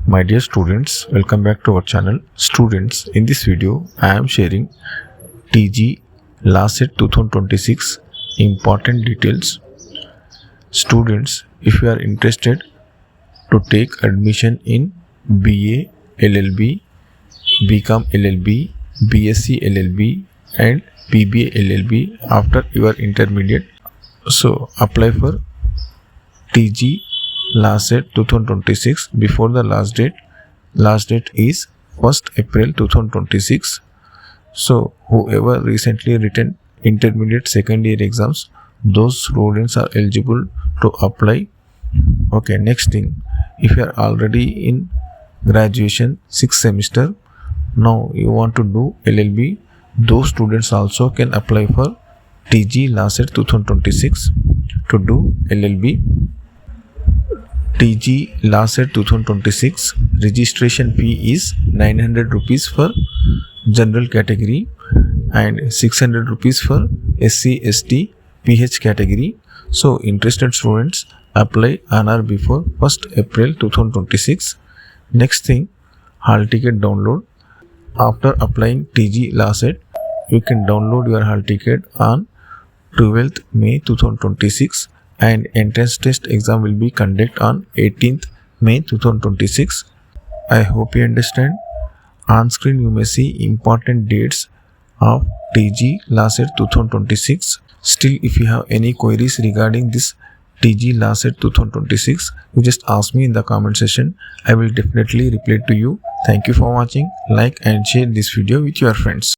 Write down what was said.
My dear students, welcome back to our channel. Students, in this video, I am sharing TG LAWCET 2026 important details. Students, if you are interested to take admission in BA LL.B, B.Com LL.B, B.Sc LL.B and BBA LL.B after your intermediate, so apply for TG LAWCET 2026 before the last date. Last date is 1st April 2026. So whoever recently written intermediate second year exams, those students are eligible to apply. Okay, next thing, if you are already in graduation 6th semester, now you want to do LL.B, those students also can apply for TG LAWCET 2026 to do LL.B. TG LAWCET 2026 registration fee is 900 rupees for general category and 600 rupees for SC, ST, PH category. So interested students apply on or before 1st April 2026. Next thing, hall ticket download. After applying TG LAWCET, you can download your hall ticket on 12th May 2026 and entrance test exam will be conducted on 18th May 2026. I hope you understand. On screen you may see important dates of TG LAWCET 2026. Still, if you have any queries regarding this TG LAWCET 2026, you just ask me in the comment section. I will definitely reply to you. Thank you for watching. Like and share this video with your friends.